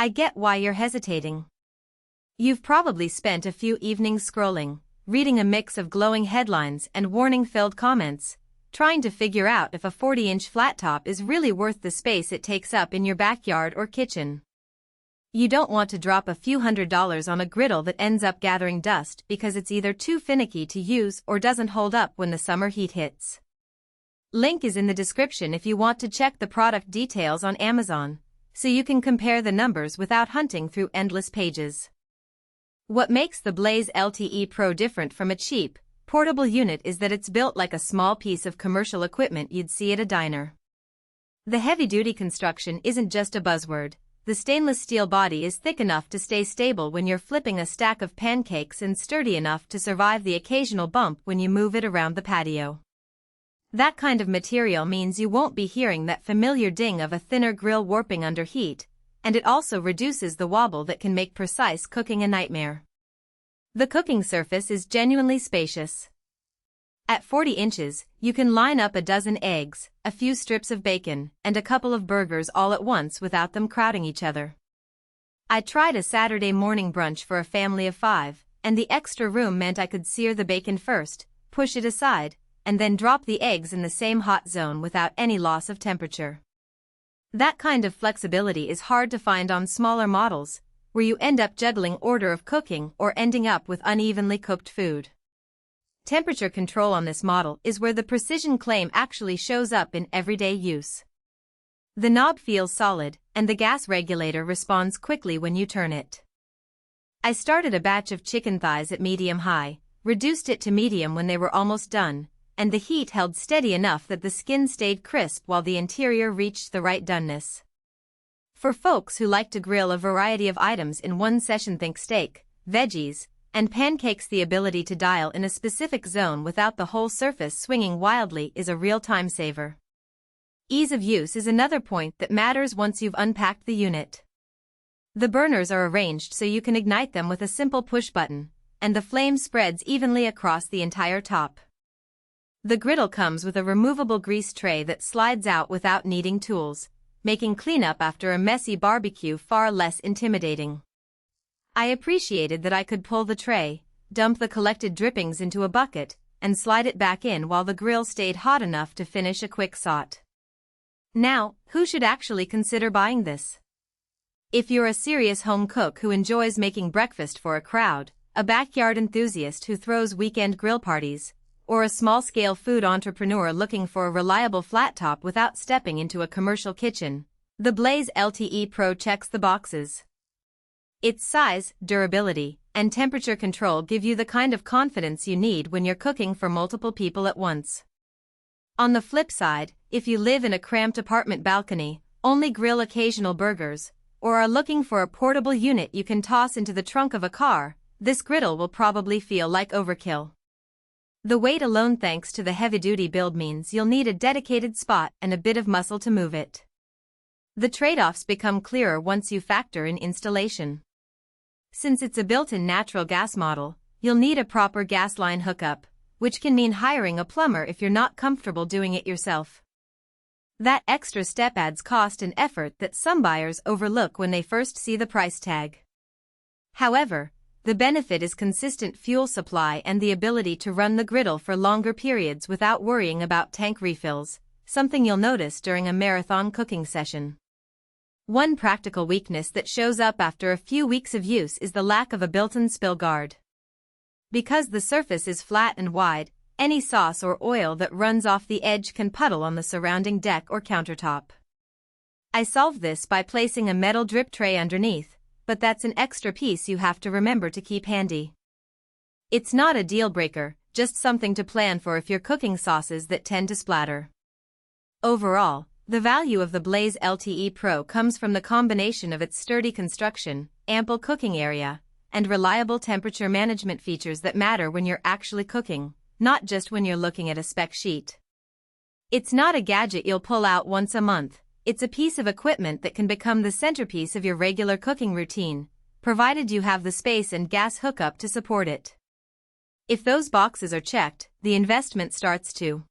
I get why you're hesitating. You've probably spent a few evenings scrolling, reading a mix of glowing headlines and warning-filled comments, trying to figure out if a 40-inch flat top is really worth the space it takes up in your backyard or kitchen. You don't want to drop a few $100s on a griddle that ends up gathering dust because it's either too finicky to use or doesn't hold up when the summer heat hits. Link is in the description if you want to check the product details on Amazon, so you can compare the numbers without hunting through endless pages. What makes the Blaze LTE Pro different from a cheap, portable unit is that it's built like a small piece of commercial equipment you'd see at a diner. The heavy-duty construction isn't just a buzzword. The stainless steel body is thick enough to stay stable when you're flipping a stack of pancakes and sturdy enough to survive the occasional bump when you move it around the patio. That kind of material means you won't be hearing that familiar ding of a thinner grill warping under heat, and it also reduces the wobble that can make precise cooking a nightmare. The cooking surface is genuinely spacious. At 40 inches, you can line up a dozen eggs, a few strips of bacon, and a couple of burgers all at once without them crowding each other. I tried a Saturday morning brunch for a family of 5, and the extra room meant I could sear the bacon first, push it aside, and then drop the eggs in the same hot zone without any loss of temperature. That kind of flexibility is hard to find on smaller models, where you end up juggling order of cooking or ending up with unevenly cooked food. Temperature control on this model is where the precision claim actually shows up in everyday use. The knob feels solid, and the gas regulator responds quickly when you turn it. I started a batch of chicken thighs at medium-high, reduced it to medium when they were almost done, and the heat held steady enough that the skin stayed crisp while the interior reached the right doneness. For folks who like to grill a variety of items in one session, think steak, veggies, and pancakes, the ability to dial in a specific zone without the whole surface swinging wildly is a real time saver. Ease of use is another point that matters once you've unpacked the unit. The burners are arranged so you can ignite them with a simple push button, and the flame spreads evenly across the entire top. The griddle comes with a removable grease tray that slides out without needing tools, making cleanup after a messy barbecue far less intimidating. I appreciated that I could pull the tray, dump the collected drippings into a bucket, and slide it back in while the grill stayed hot enough to finish a quick saute. Now, who should actually consider buying this? If you're a serious home cook who enjoys making breakfast for a crowd, a backyard enthusiast who throws weekend grill parties, or a small-scale food entrepreneur looking for a reliable flat top without stepping into a commercial kitchen, the Blaze LTE Pro checks the boxes. Its size, durability, and temperature control give you the kind of confidence you need when you're cooking for multiple people at once. On the flip side, if you live in a cramped apartment balcony, only grill occasional burgers, or are looking for a portable unit you can toss into the trunk of a car, this griddle will probably feel like overkill. The weight alone, thanks to the heavy-duty build, means you'll need a dedicated spot and a bit of muscle to move it. The trade-offs become clearer once you factor in installation. Since it's a built-in natural gas model, you'll need a proper gas line hookup, which can mean hiring a plumber if you're not comfortable doing it yourself. That extra step adds cost and effort that some buyers overlook when they first see the price tag. However, the benefit is consistent fuel supply and the ability to run the griddle for longer periods without worrying about tank refills, something you'll notice during a marathon cooking session. One practical weakness that shows up after a few weeks of use is the lack of a built-in spill guard. Because the surface is flat and wide, any sauce or oil that runs off the edge can puddle on the surrounding deck or countertop. I solved this by placing a metal drip tray underneath, but that's an extra piece you have to remember to keep handy. It's not a deal-breaker, just something to plan for if you're cooking sauces that tend to splatter. Overall, the value of the Blaze LTE Pro comes from the combination of its sturdy construction, ample cooking area, and reliable temperature management features that matter when you're actually cooking, not just when you're looking at a spec sheet. It's not a gadget you'll pull out once a month, it's a piece of equipment that can become the centerpiece of your regular cooking routine, provided you have the space and gas hookup to support it. If those boxes are checked, the investment starts to